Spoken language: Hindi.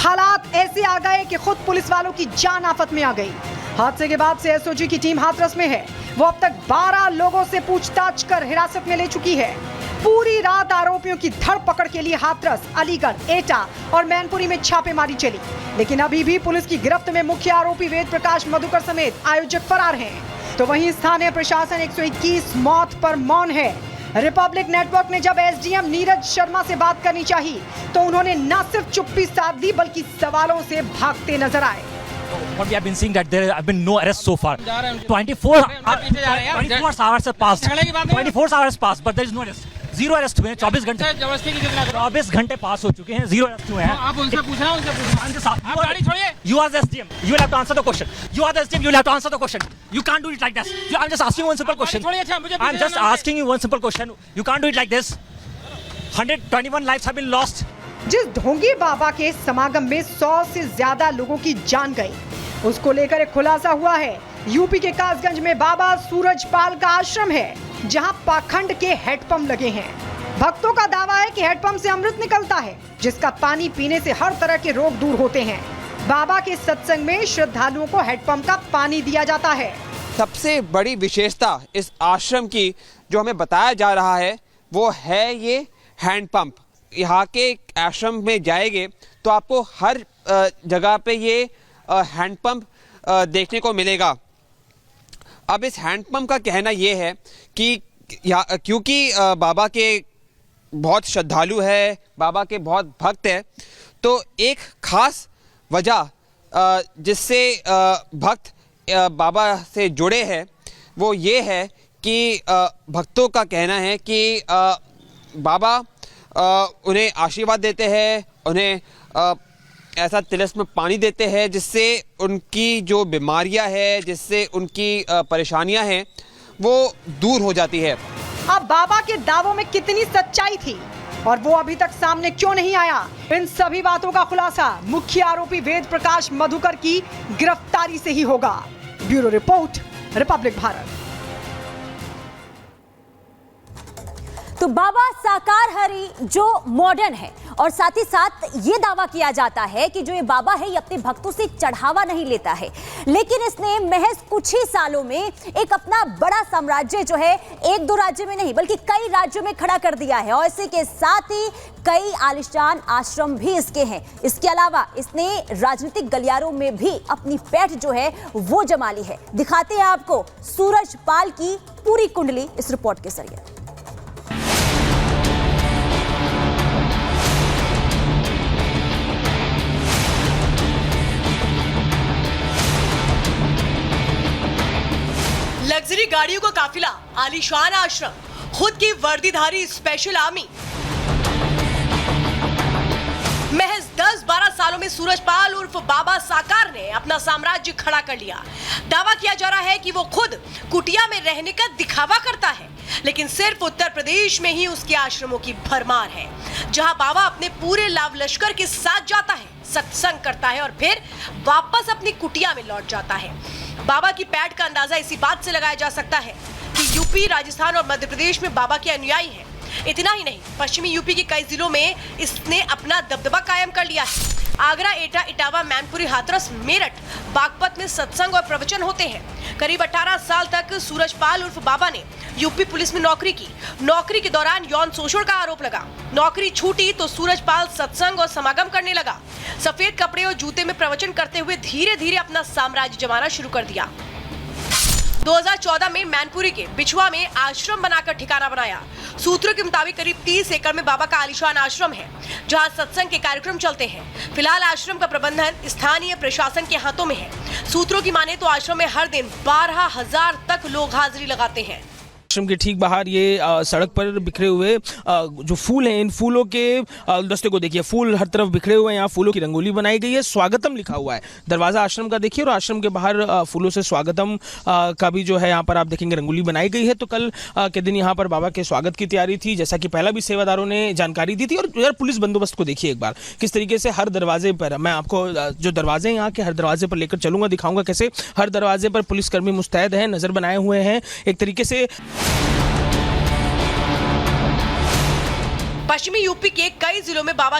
हालात ऐसे आ गए कि खुद पुलिस वालों की जान आफत में आ गई। हादसे के बाद से एसओजी की टीम हाथरस में है। वो अब तक 12 लोगों से पूछताछ कर हिरासत में ले चुकी है। पूरी रात आरोपियों की धरपकड़ के लिए हाथरस, अलीगढ़, एटा और मैनपुरी में छापेमारी चली, लेकिन अभी भी पुलिस की गिरफ्त में मुख्य आरोपी वेद प्रकाश मधुकर समेत आयोजक फरार हैं। तो वहीं स्थानीय प्रशासन 121 मौत पर मौन है। रिपब्लिक नेटवर्क ने जब एसडीएम नीरज शर्मा से बात करनी चाहिए तो उन्होंने न सिर्फ चुप्पी साध दी बल्कि सवालों से भागते नजर आए। What we have been seeing that there have been no arrests so far. 24 hours have passed. 24 hours passed, but there is no arrest. Zero arrest हुए हैं 24 घंटे। 24 घंटे पास हो चुके हैं, zero arrest हुए हैं। आप उनसे पूछना, आप गाड़ी छोड़िए। You are the SDM. You will have to answer the question. You are the SDM. You will have to answer the question. You can't do it like this. I'm just asking you one simple question. I'm just asking you one simple question. You can't do it like this. 121 lives have been lost. जिस ढोंगी बाबा के समागम में 100 से ज्यादा लोगों की जान गई, उसको लेकर एक खुलासा हुआ है। यूपी के कासगंज में बाबा सूरजपाल का आश्रम है, जहां पाखंड के हैंडपंप लगे हैं। भक्तों का दावा है कि हैंडपंप से अमृत निकलता है, जिसका पानी पीने से हर तरह के रोग दूर होते हैं। बाबा के सत्संग में श्रद्धालुओं को हैंडपंप का पानी दिया जाता है। सबसे बड़ी विशेषता इस आश्रम की जो हमें बताया जा रहा है वो है ये हैंडपंप। यहाँ के आश्रम में जाएंगे तो आपको हर जगह पे ये हैंडपंप देखने को मिलेगा। अब इस हैंडपंप का कहना ये है कि क्योंकि बाबा के बहुत श्रद्धालु है, बाबा के बहुत भक्त है, तो एक खास वजह जिससे भक्त बाबा से जुड़े हैं वो ये है कि भक्तों का कहना है कि बाबा उन्हें आशीर्वाद देते हैं, उन्हें ऐसा तिलस्म पानी देते हैं जिससे उनकी जो बीमारियां हैं, जिससे उनकी परेशानियां हैं वो दूर हो जाती है। अब बाबा के दावों में कितनी सच्चाई थी और वो अभी तक सामने क्यों नहीं आया, इन सभी बातों का खुलासा मुख्य आरोपी वेद प्रकाश मधुकर की गिरफ्तारी से ही होगा। Bureau report, Republic Bharat. तो बाबा साकार हरि जो मॉडर्न है और साथ ही साथ ये दावा किया जाता है कि जो ये बाबा है ये अपने भक्तों से चढ़ावा नहीं लेता है, लेकिन इसने महज कुछ ही सालों में एक अपना बड़ा साम्राज्य जो है एक दो राज्य में नहीं बल्कि कई राज्यों में खड़ा कर दिया है और इसी के साथ ही कई आलिशान आश्रम भी इसके हैं। इसके अलावा इसने राजनीतिक गलियारों में भी अपनी पैठ जो है वो जमा ली है। दिखाते हैं आपको सूरजपाल की पूरी कुंडली इस रिपोर्ट के जरिए। लग्जरी गाड़ियों का काफिला, आलीशान आश्रम, खुद की वर्दीधारी स्पेशल आर्मी। महज 10-12 सालों में सूरजपाल उर्फ बाबा साकार ने अपना साम्राज्य खड़ा कर लिया। दावा किया जा रहा है कि वो खुद कुटिया में रहने का दिखावा करता है, लेकिन सिर्फ उत्तर प्रदेश में ही उसके आश्रमों की भरमार है, जहां बाबा अपने पूरे लाव लश्कर के साथ जाता है, सत्संग करता है और फिर वापस अपनी कुटिया में लौट जाता है। बाबा की पैठ का अंदाजा इसी बात से लगाया जा सकता है कि यूपी, राजस्थान और मध्य प्रदेश में बाबा के अनुयायी हैं। इतना ही नहीं, पश्चिमी यूपी के कई जिलों में इसने अपना दबदबा कायम कर लिया है। आगरा, एटा, इटावा, मैनपुरी, हाथरस, मेरठ, बागपत में सत्संग और प्रवचन होते हैं। करीब 18 साल तक सूरजपाल उर्फ बाबा ने यूपी पुलिस में नौकरी की। नौकरी के दौरान यौन शोषण का आरोप लगा। नौकरी छूटी तो सूरजपाल सत्संग और समागम करने लगा। सफेद कपड़े और जूते में प्रवचन करते हुए धीरे धीरे अपना साम्राज्य जमाना शुरू कर दिया। 2014 में मैनपुरी के बिछुआ में आश्रम बनाकर ठिकाना बनाया। सूत्रों के मुताबिक करीब 30 एकड़ में बाबा का आलीशान आश्रम है, जहां सत्संग के कार्यक्रम चलते हैं। फिलहाल आश्रम का प्रबंधन स्थानीय प्रशासन के हाथों में है। सूत्रों की माने तो आश्रम में हर दिन 12,000 तक लोग हाजिरी लगाते हैं। आश्रम के ठीक बाहर ये सड़क पर बिखरे हुए जो फूल हैं, इन फूलों के गुलदस्ते को देखिए, फूल हर तरफ बिखरे हुए हैं। यहाँ फूलों की रंगोली बनाई गई है, स्वागतम लिखा हुआ है। दरवाजा आश्रम का देखिए और आश्रम के बाहर फूलों से स्वागतम का भी जो है यहाँ पर आप देखेंगे रंगोली बनाई गई है। तो कल के दिन यहाँ पर बाबा के स्वागत की तैयारी थी, जैसा कि पहला भी सेवादारों ने जानकारी दी थी। और यार पुलिस बंदोबस्त को देखिए एक बार, किस तरीके से हर दरवाजे पर, मैं आपको जो दरवाजे हैं यहाँ के हर दरवाजे पर लेकर चलूंगा, दिखाऊंगा कैसे हर दरवाजे पर पुलिसकर्मी मुस्तैद हैं, नजर बनाए हुए हैं। एक तरीके से पश्चिमी यूपी के कई जिलों में बाबा